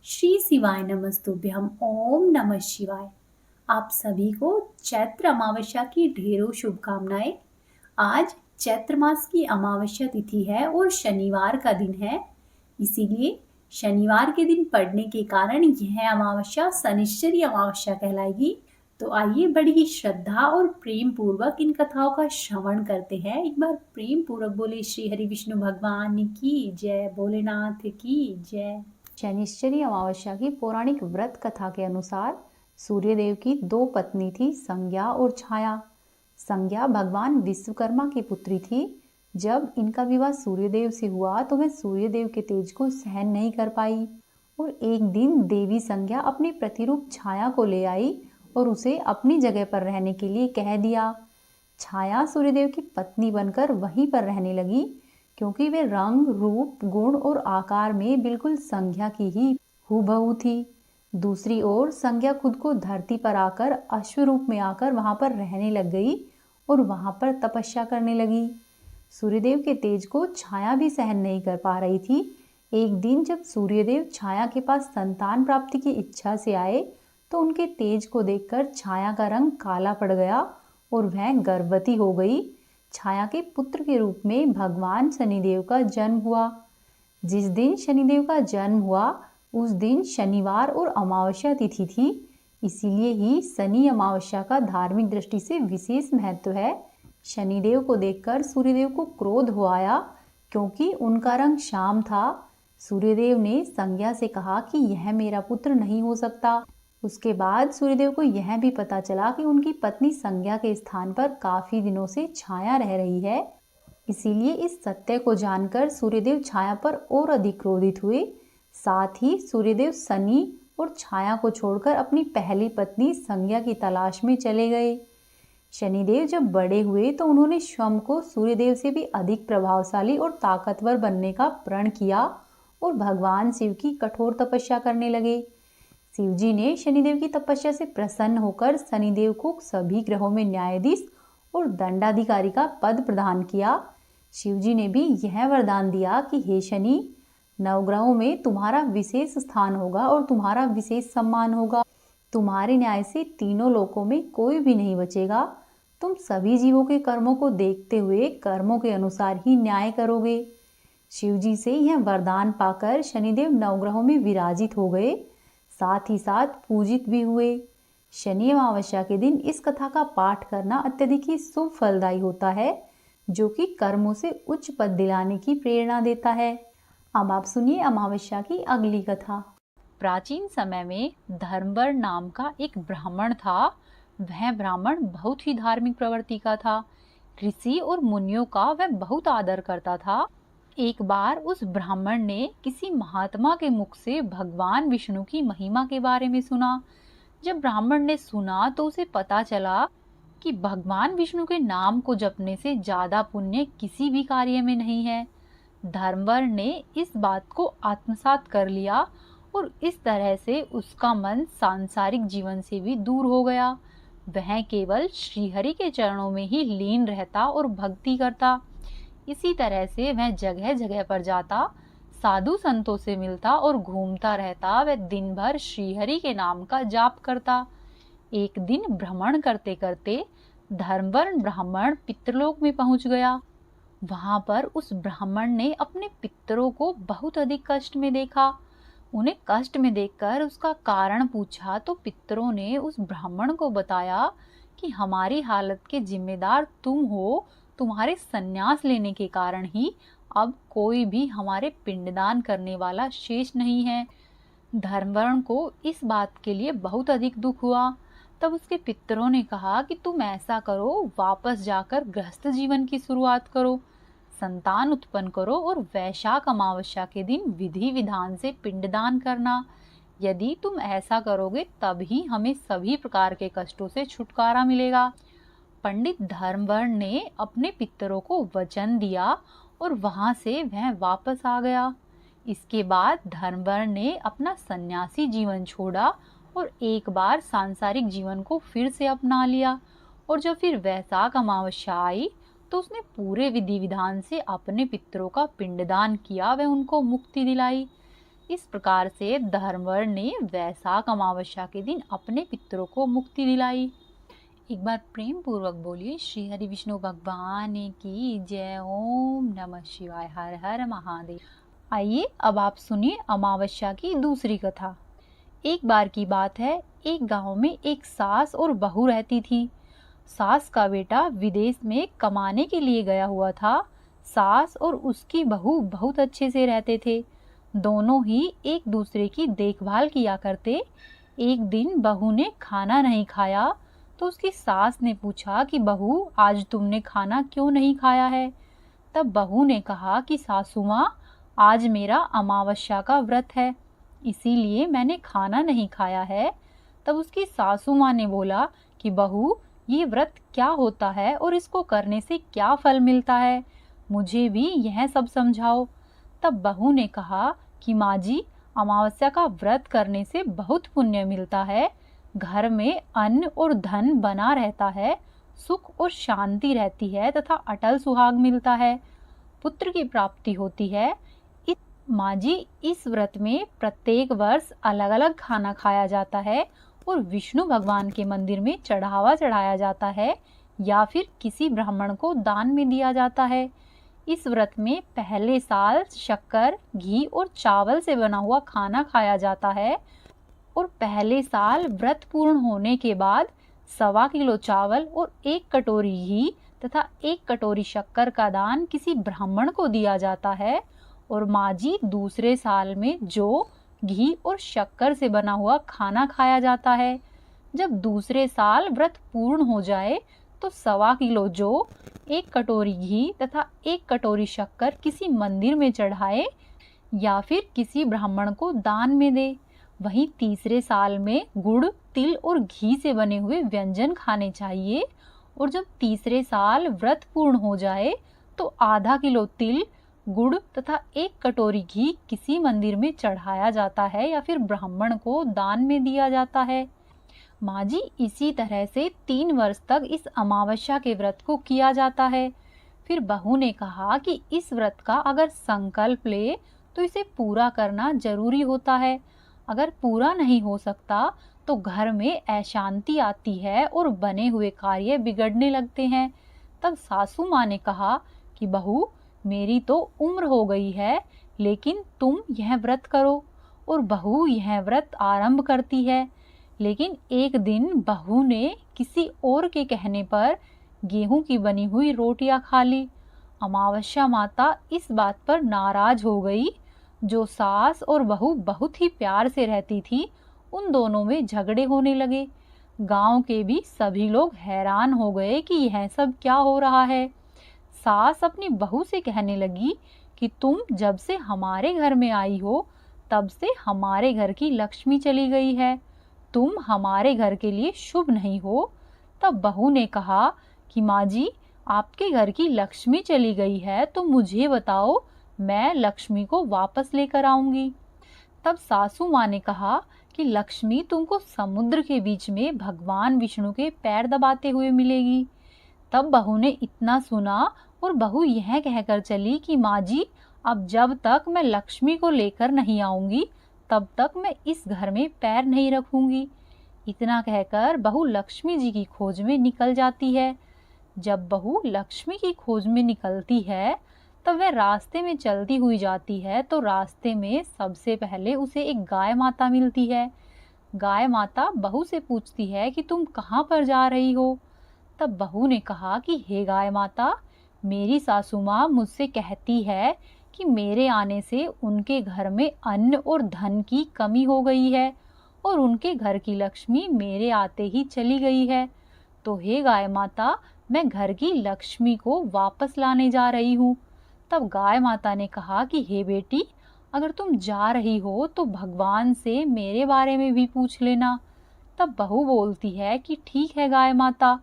श्री शिवाय नमस्तुभ्यम ओम नमः शिवाय। आप सभी को चैत्र अमावस्या की ढेरों शुभकामनाएं। आज चैत्र मास की अमावस्या तिथि है और शनिवार का दिन है। इसीलिए शनिवार के दिन पड़ने के कारण यह अमावस्या शनिश्चरी अमावस्या कहलाएगी। तो आइए बड़ी ही श्रद्धा और प्रेम पूर्वक इन कथाओं का श्रवण करते हैं। एक बार प्रेम पूर्वक बोले श्री हरि विष्णु भगवान की जय, भोलेनाथ की जय। शनिश्चरी अमावस्या की पौराणिक व्रत कथा के अनुसार सूर्यदेव की दो पत्नी थी, संज्ञा और छाया। संज्ञा भगवान विश्वकर्मा की पुत्री थी। जब इनका विवाह सूर्यदेव से हुआ तो वह सूर्यदेव के तेज को सहन नहीं कर पाई और एक दिन देवी संज्ञा अपनी प्रतिरूप छाया को ले आई और उसे अपनी जगह पर रहने के लिए कह दिया। छाया सूर्यदेव की पत्नी बनकर वहीं पर रहने लगी, क्योंकि वे रंग, रूप, गुण और आकार में बिल्कुल संज्ञा की ही हूबहू थी। दूसरी ओर संज्ञा खुद को धरती पर आकर अश्व रूप में आकर वहां पर रहने लग गई और वहां पर तपस्या करने लगी। सूर्यदेव के तेज को छाया भी सहन नहीं कर पा रही थी। एक दिन जब सूर्यदेव छाया के पास संतान प्राप्ति की इच्छा से आए तो उनके तेज को देखकर छाया का रंग काला पड़ गया और वह गर्भवती हो गई। छाया के पुत्र के रूप में भगवान शनिदेव का जन्म हुआ। जिस दिन शनिदेव का जन्म हुआ उस दिन शनिवार और अमावस्या तिथि थी। इसीलिए ही शनि अमावस्या का धार्मिक दृष्टि से विशेष महत्व है। शनिदेव को देखकर सूर्यदेव को क्रोध हो आया, क्योंकि उनका रंग श्याम था। सूर्यदेव ने संज्ञा से कहा कि यह मेरा पुत्र नहीं हो सकता। उसके बाद सूर्यदेव को यह भी पता चला कि उनकी पत्नी संज्ञा के स्थान पर काफी दिनों से छाया रह रही है। इसीलिए इस सत्य को जानकर सूर्यदेव छाया पर और अधिक क्रोधित हुए। साथ ही सूर्यदेव शनि और छाया को छोड़कर अपनी पहली पत्नी संज्ञा की तलाश में चले गए। शनिदेव जब बड़े हुए तो उन्होंने स्वयं को सूर्यदेव से भी अधिक प्रभावशाली और ताकतवर बनने का प्रण किया और भगवान शिव की कठोर तपस्या करने लगे। शिवजी ने शनिदेव की तपस्या से प्रसन्न होकर शनिदेव को सभी ग्रहों में न्यायाधीश और दंडाधिकारी का पद प्रदान किया। शिवजी ने भी यह वरदान दिया कि हे शनि, नवग्रहों में तुम्हारा विशेष स्थान होगा और तुम्हारा विशेष सम्मान होगा। तुम्हारे न्याय से तीनों लोकों में कोई भी नहीं बचेगा। तुम सभी जीवों के कर्मों को देखते हुए कर्मों के अनुसार ही न्याय करोगे। शिवजी से यह वरदान पाकर शनिदेव नवग्रहों में विराजित हो गए, साथ ही साथ पूजित भी हुए। शनि अमावस्या के दिन इस कथा का पाठ करना अत्यधिक ही शुभ फलदायी होता है, जो कि कर्मों से उच्च पद दिलाने की प्रेरणा देता है। अब आप सुनिए अमावस्या की अगली कथा। प्राचीन समय में धर्मवर नाम का एक ब्राह्मण था। वह ब्राह्मण बहुत ही धार्मिक प्रवृत्ति का था। ऋषि और मुनियों का वह बहुत आदर करता था। एक बार उस ब्राह्मण ने किसी महात्मा के मुख से भगवान विष्णु की महिमा के बारे में सुना। जब ब्राह्मण ने सुना तो उसे पता चला कि भगवान विष्णु के नाम को जपने से ज्यादा पुण्य किसी भी कार्य में नहीं है। धर्मवर ने इस बात को आत्मसात कर लिया और इस तरह से उसका मन सांसारिक जीवन से भी दूर हो गया। वह केवल श्रीहरि के चरणों में ही लीन रहता और भक्ति करता। इसी तरह से वह जगह जगह पर जाता, साधु संतों से मिलता और घूमता रहता। वह दिन भर श्रीहरि के नाम का जाप करता। एक दिन भ्रमण करते करते धर्मवर ब्राह्मण पितृलोक में पहुंच गया। वहां पर उस ब्राह्मण ने अपने पितरों को बहुत अधिक कष्ट में देखा। उन्हें कष्ट में देखकर उसका कारण पूछा तो पितरों ने उस ब्राह्मण को बताया कि हमारी हालत के जिम्मेदार तुम हो। तुम्हारे संन्यास लेने के कारण ही अब कोई भी हमारे पिंडदान करने वाला शेष नहीं है। धर्मवर्ण को इस बात के लिए बहुत अधिक दुख हुआ। तब उसके पितरों ने कहा कि तुम ऐसा करो, वापस जाकर गृहस्थ जीवन की शुरुआत करो, संतान उत्पन्न करो और वैशाख अमावस्या के दिन विधि विधान से पिंडदान करना। यदि तुम ऐसा करोगे तभी हमें सभी प्रकार के कष्टों से छुटकारा मिलेगा। पंडित धर्मवर्ण ने अपने पितरों को वचन दिया और वहां से वह वापस आ गया। इसके बाद धर्मवर्ण ने अपना सन्यासी जीवन छोड़ा और एक बार सांसारिक जीवन को फिर से अपना लिया। और जब फिर वैशाख अमावस्या आई तो उसने पूरे विधि विधान से अपने पितरों का पिंडदान किया, वह उनको मुक्ति दिलाई। इस प्रकार से धर्मवर ने वैशाख अमावस्या के दिन अपने पितरों को मुक्ति दिलाई। एक बार प्रेम पूर्वक बोलिए श्री हरि विष्णु भगवान की जय। ओम नमः शिवाय। हर हर महादेव। आइए अब आप सुनिए अमावस्या की दूसरी कथा। एक बार की बात है, एक गांव में एक सास और बहू रहती थी। सास का बेटा विदेश में कमाने के लिए गया हुआ था। सास और उसकी बहू बहुत अच्छे से रहते थे। दोनों ही एक दूसरे की देखभाल किया करते। एक दिन बहू ने खाना नहीं खाया तो उसकी सास ने पूछा कि बहू, आज तुमने खाना क्यों नहीं खाया है? तब बहू ने कहा कि सासू माँ, आज मेरा अमावस्या का व्रत है, इसीलिए मैंने खाना नहीं खाया है। तब उसकी सासू माँ ने बोला कि बहू, ये व्रत क्या होता है और इसको करने से क्या फल मिलता है, मुझे भी यह सब समझाओ। तब बहू ने कहा कि माँ जी, अमावस्या का व्रत करने से बहुत पुण्य मिलता है। घर में अन्न और धन बना रहता है, सुख और शांति रहती है तथा अटल सुहाग मिलता है, पुत्र की प्राप्ति होती है। माँ जी, इस व्रत में प्रत्येक वर्ष अलग अलग खाना खाया जाता है और विष्णु भगवान के मंदिर में चढ़ावा चढ़ाया जाता है या फिर किसी ब्राह्मण को दान में दिया जाता है। इस व्रत में पहले साल शक्कर, घी और चावल से बना हुआ खाना खाया जाता है और पहले साल व्रत पूर्ण होने के बाद 1.25 किलो चावल और 1 कटोरी घी तथा 1 कटोरी शक्कर का दान किसी ब्राह्मण को दिया जाता है। और माँ जी, दूसरे साल में जो घी और शक्कर से बना हुआ खाना खाया जाता है, जब दूसरे साल व्रत पूर्ण हो जाए तो 1.25 किलो जौ, 1 कटोरी घी तथा 1 कटोरी शक्कर किसी मंदिर में चढ़ाए या फिर किसी ब्राह्मण को दान में दे। वहीं तीसरे साल में गुड़, तिल और घी से बने हुए व्यंजन खाने चाहिए। और जब तीसरे साल व्रत पूर्ण हो जाए तो आधा किलो तिल, गुड़ तथा 1 कटोरी घी किसी मंदिर में चढ़ाया जाता है या फिर ब्राह्मण को दान में दिया जाता है। माँ जी, इसी तरह से 3 वर्ष तक इस अमावस्या के व्रत को किया जाता है। फिर बहू ने कहा कि इस व्रत का अगर संकल्प ले तो इसे पूरा करना जरूरी होता है। अगर पूरा नहीं हो सकता तो घर में अशांति आती है और बने हुए कार्य बिगड़ने लगते हैं। तब सासू माँ ने कहा कि बहू, मेरी तो उम्र हो गई है, लेकिन तुम यह व्रत करो। और बहू यह व्रत आरंभ करती है। लेकिन एक दिन बहू ने किसी और के कहने पर गेहूं की बनी हुई रोटियां खा ली। अमावस्या माता इस बात पर नाराज हो गई। जो सास और बहू बहुत ही प्यार से रहती थी, उन दोनों में झगड़े होने लगे। गांव के भी सभी लोग हैरान हो गए कि यह सब क्या हो रहा है। सास अपनी बहू से कहने लगी कि तुम जब से हमारे घर में आई हो, तब से हमारे घर की लक्ष्मी चली गई है, तुम हमारे घर के लिए शुभ नहीं हो। तब बहू ने कहा कि माँ जी, आपके घर की लक्ष्मी चली गई है तो मुझे बताओ, मैं लक्ष्मी को वापस लेकर आऊंगी। तब सासू माँ ने कहा कि लक्ष्मी तुमको समुद्र के बीच में भगवान विष्णु के पैर दबाते हुए मिलेगी। तब बहू ने इतना सुना और बहू यह कहकर चली कि माँ जी, अब जब तक मैं लक्ष्मी को लेकर नहीं आऊंगी तब तक मैं इस घर में पैर नहीं रखूंगी। इतना कहकर बहू लक्ष्मी जी की खोज में निकल जाती है। जब बहू लक्ष्मी की खोज में निकलती है तब वह रास्ते में चलती हुई जाती है तो रास्ते में सबसे पहले उसे एक गाय माता मिलती है। गाय माता बहू से पूछती है कि तुम कहाँ पर जा रही हो? तब बहू ने कहा कि हे गाय माता, मेरी सासू माँ मुझसे कहती है कि मेरे आने से उनके घर में अन्न और धन की कमी हो गई है और उनके घर की लक्ष्मी मेरे आते ही चली गई है। तो हे गाय माता, मैं घर की लक्ष्मी को वापस लाने जा रही हूँ। तब गाय माता ने कहा कि हे बेटी, अगर तुम जा रही हो तो भगवान से मेरे बारे में भी पूछ लेना। तब बहू बोलती है कि ठीक है गाय माता,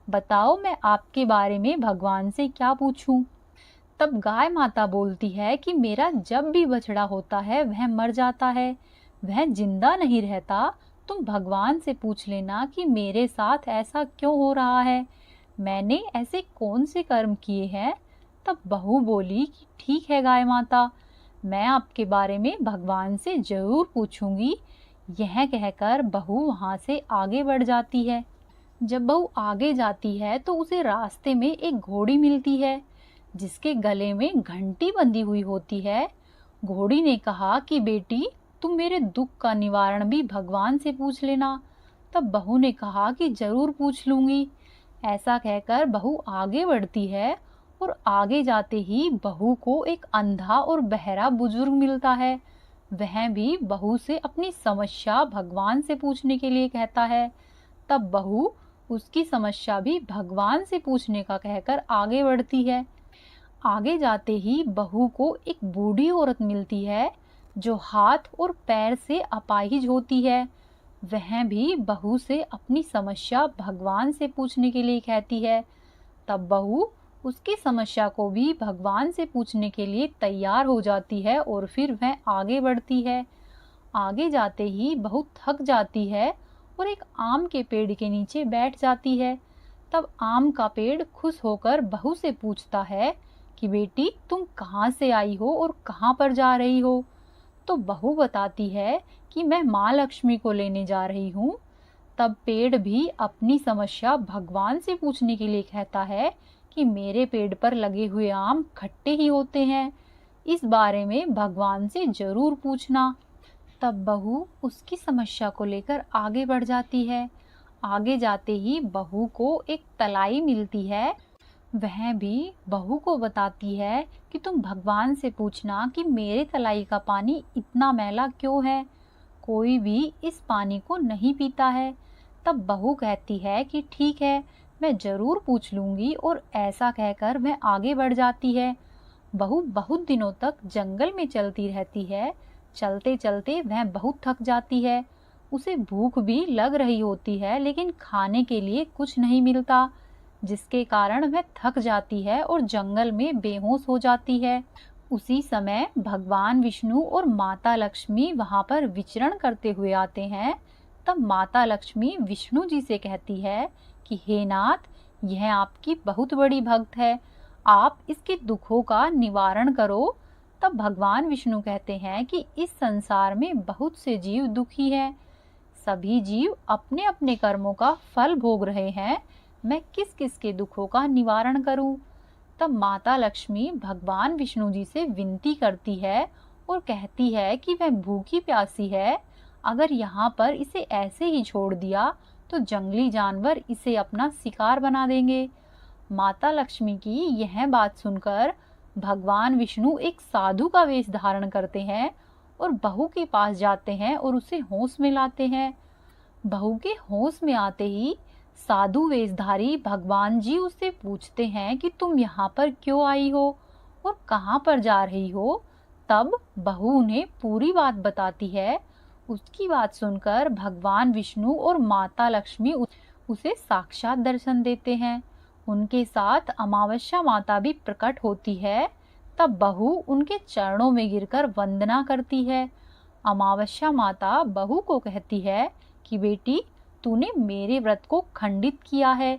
बताओ मैं आपके बारे में भगवान से क्या पूछूं। तब गाय माता बोलती है कि मेरा जब भी बछड़ा होता है वह मर जाता है, वह जिंदा नहीं रहता। तुम भगवान से पूछ लेना कि मेरे साथ ऐसा क्यों हो रहा है, मैंने ऐसे कौन से कर्म किए हैं। तब बहू बोली कि ठीक है गाय माता, मैं आपके बारे में भगवान से जरूर पूछूंगी। यह कहकर बहू वहां से आगे बढ़ जाती है। जब बहू आगे जाती है तो उसे रास्ते में एक घोड़ी मिलती है जिसके गले में घंटी बंधी हुई होती है। घोड़ी ने कहा कि बेटी, तुम मेरे दुख का निवारण भी भगवान से पूछ लेना। तब बहू ने कहा कि जरूर पूछ लूंगी। ऐसा कहकर बहू आगे बढ़ती है और आगे जाते ही बहू को एक अंधा और बहरा बुजुर्ग मिलता है। वह भी बहू से अपनी समस्या भगवान से पूछने के लिए कहता है। तब बहू उसकी समस्या भी भगवान से पूछने का कहकर आगे बढ़ती है। आगे जाते ही बहू को एक बूढ़ी औरत मिलती है जो हाथ और पैर से अपाहिज होती है। वह भी बहू से अपनी समस्या भगवान से पूछने के लिए कहती है। तब बहू उसकी समस्या को भी भगवान से पूछने के लिए तैयार हो जाती है और फिर वह आगे बढ़ती है। आगे जाते ही बहू थक जाती है और एक आम के पेड़ के नीचे बैठ जाती है। तब आम का पेड़ खुश होकर बहू से पूछता है कि बेटी, तुम कहाँ से आई हो और कहाँ पर जा रही हो? तो बहू बताती है कि मैं माँ लक्ष्मी को लेने जा रही हूँ। तब पेड़ भी अपनी समस्या भगवान से पूछने के लिए कहता है कि मेरे पेड़ पर लगे हुए आम खट्टे ही होते हैं, इस बारे में भगवान से जरूर पूछना। तब बहू उसकी समस्या को लेकर आगे बढ़ जाती है। आगे जाते ही बहू को एक तलाई मिलती है। वह भी बहू को बताती है कि तुम भगवान से पूछना कि मेरे तलाई का पानी इतना मैला क्यों है, कोई भी इस पानी को नहीं पीता है। तब बहू कहती है कि ठीक है, मैं जरूर पूछ लूंगी और ऐसा कहकर वह आगे बढ़ जाती है। बहू बहुत दिनों तक जंगल में चलती रहती है। चलते चलते वह बहुत थक जाती है। उसे भूख भी लग रही होती है लेकिन खाने के लिए कुछ नहीं मिलता, जिसके कारण वह थक जाती है और जंगल में बेहोश हो जाती है। उसी समय भगवान विष्णु और माता लक्ष्मी वहां पर विचरण करते हुए आते हैं। तब माता लक्ष्मी विष्णु जी से कहती है कि हे नाथ, यह आपकी बहुत बड़ी भक्त है, आप इसके दुखों का निवारण करो। तब भगवान विष्णु कहते हैं कि इस संसार में बहुत से जीव दुखी हैं। सभी जीव अपने अपने कर्मों का फल भोग रहे हैं। मैं किस किस के दुखों का निवारण करूं? तब माता लक्ष्मी भगवान विष्णु जी से विनती करती है और कहती है कि वह भूखी प्यासी है। अगर यहाँ पर इसे ऐसे ही छोड़ दिया तो जंगली जानवर इसे अपना शिकार बना देंगे। माता लक्ष्मी की यह बात सुनकर भगवान विष्णु एक साधु का वेश धारण करते हैं और बहू के पास जाते हैं और उसे होश में लाते हैं। बहू के होश में आते ही साधु वेशधारी भगवान जी उससे पूछते हैं कि तुम यहाँ पर क्यों आई हो और कहाँ पर जा रही हो? तब बहू उन्हें पूरी बात बताती है। उसकी बात सुनकर भगवान विष्णु और माता लक्ष्मी उसे साक्षात दर्शन देते हैं। उनके साथ अमावस्या माता भी प्रकट होती है। तब बहू उनके चरणों में गिरकर वंदना करती है। अमावस्या माता बहू को कहती है कि बेटी, तूने मेरे व्रत को खंडित किया है,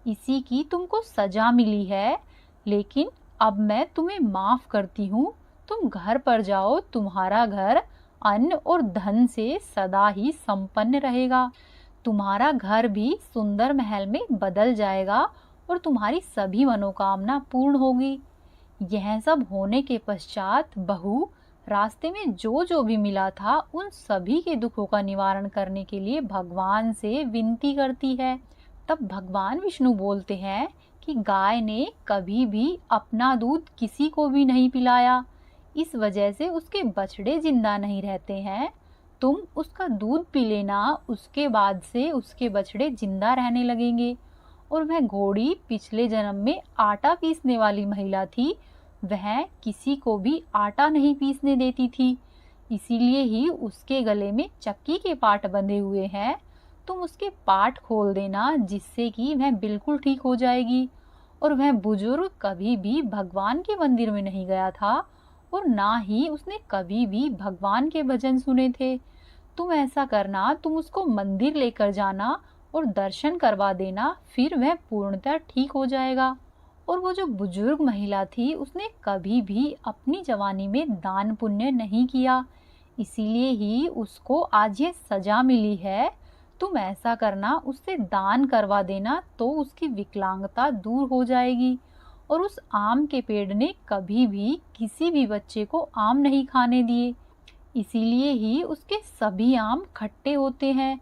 इसी की तुमको सजा मिली है, लेकिन अब मैं तुम्हें माफ करती हूँ। तुम घर पर जाओ, तुम्हारा घर अन्न और धन से सदा ही संपन्न रहेगा। तुम्हारा घर भी सुंदर महल में बदल जाएगा और तुम्हारी सभी मनोकामना पूर्ण होगी। यह सब होने के पश्चात बहू रास्ते में जो जो भी मिला था उन सभी के दुखों का निवारण करने के लिए भगवान से विनती करती है। तब भगवान विष्णु बोलते हैं कि गाय ने कभी भी अपना दूध किसी को भी नहीं पिलाया, इस वजह से उसके बछड़े जिंदा नहीं रहते हैं। तुम उसका दूध पी लेना, उसके बाद से उसके बछड़े जिंदा रहने लगेंगे। और वह घोड़ी पिछले जन्म में आटा पीसने वाली महिला थी, वह किसी को भी आटा नहीं पीसने देती थी, इसीलिए ही उसके गले में चक्की के पाट बंधे हुए हैं। तुम उसके पाट खोल देना, जिससे कि वह बिल्कुल ठीक हो जाएगी। और वह बुजुर्ग कभी भी भगवान के मंदिर में नहीं गया था और ना ही उसने कभी भी भगवान के भजन सुने थे। तुम ऐसा करना, तुम उसको मंदिर लेकर जाना और दर्शन करवा देना, फिर वह पूर्णतः ठीक हो जाएगा। और वो जो बुजुर्ग महिला थी उसने कभी भी अपनी जवानी में दान पुण्य नहीं किया, इसीलिए ही उसको आज ये सजा मिली है। तुम ऐसा करना, उससे दान करवा देना तो उसकी विकलांगता दूर हो जाएगी। और उस आम के पेड़ ने कभी भी किसी भी बच्चे को आम नहीं खाने दिए, इसीलिए ही उसके सभी आम खट्टे होते हैं।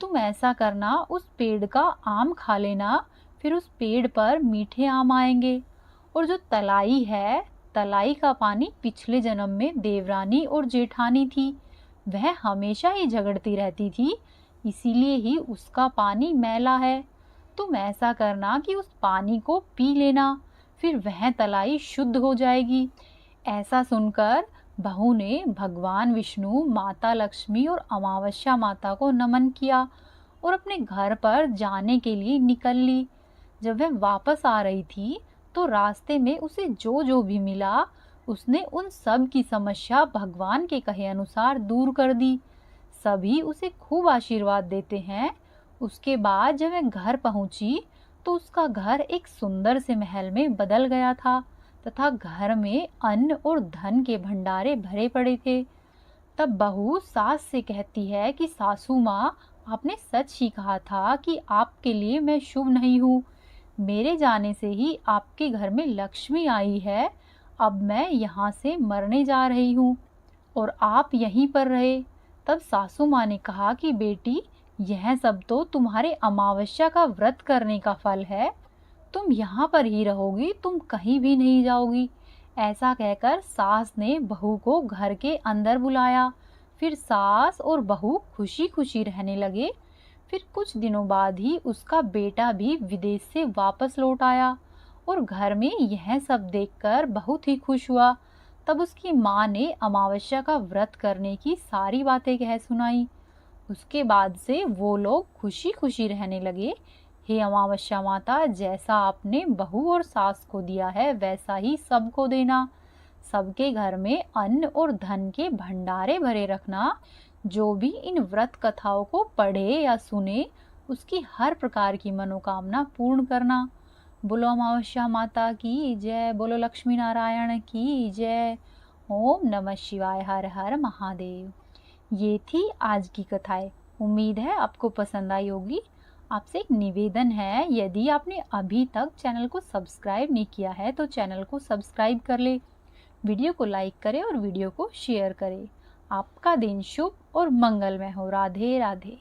तुम ऐसा करना, उस पेड़ का आम खा लेना, फिर उस पेड़ पर मीठे आम आएंगे। और जो तलाई है, तलाई का पानी पिछले जन्म में देवरानी और जेठानी थी, वह हमेशा ही झगड़ती रहती थी, इसीलिए ही उसका पानी मैला है। तुम ऐसा करना कि उस पानी को पी लेना, फिर वह तलाई शुद्ध हो जाएगी। ऐसा सुनकर बहू ने भगवान विष्णु, माता लक्ष्मी और अमावस्या माता को नमन किया और अपने घर पर जाने के लिए निकल ली। जब वह वापस आ रही थी तो रास्ते में उसे जो जो भी मिला, उसने उन सब की समस्या भगवान के कहे अनुसार दूर कर दी। सभी उसे खूब आशीर्वाद देते हैं। उसके बाद जब वह घर पहुंची तो उसका घर एक सुंदर से महल में बदल गया था तथा घर में अन्न और धन के भंडारे भरे पड़े थे। तब बहू सास से कहती है कि सासू माँ, आपने सच ही कहा था कि आपके लिए मैं शुभ नहीं हूँ। मेरे जाने से ही आपके घर में लक्ष्मी आई है। अब मैं यहाँ से मरने जा रही हूँ और आप यहीं पर रहे। तब सासू माँ ने कहा कि बेटी, यह सब तो तुम्हारे अमावस्या का व्रत करने का फल है। तुम यहाँ पर ही रहोगी, तुम कहीं भी नहीं जाओगी। ऐसा कहकर सास ने बहू को घर के अंदर बुलाया। फिर सास और बहू खुशी खुशी रहने लगे। फिर कुछ दिनों बाद ही उसका बेटा भी विदेश से वापस लौट आया और घर में यह सब देखकर बहुत ही खुश हुआ। तब उसकी माँ ने अमावस्या का व्रत करने की सारी बातें कह सुनाई। उसके बाद से वो लोग खुशी खुशी रहने लगे। हे अमावस्या माता, जैसा आपने बहू और सास को दिया है वैसा ही सबको देना। सबके घर में अन्न और धन के भंडारे भरे रखना। जो भी इन व्रत कथाओं को पढ़े या सुने, उसकी हर प्रकार की मनोकामना पूर्ण करना। बोलो अमावस्या माता की जय, बोलो लक्ष्मी नारायण की जय। ओम नमः शिवाय। हर हर महादेव। ये थी आज की कथाएं। उम्मीद है आपको पसंद आई होगी। आपसे एक निवेदन है, यदि आपने अभी तक चैनल को सब्सक्राइब नहीं किया है तो चैनल को सब्सक्राइब कर ले, वीडियो को लाइक करें और वीडियो को शेयर करें। आपका दिन शुभ और मंगलमय हो। राधे राधे।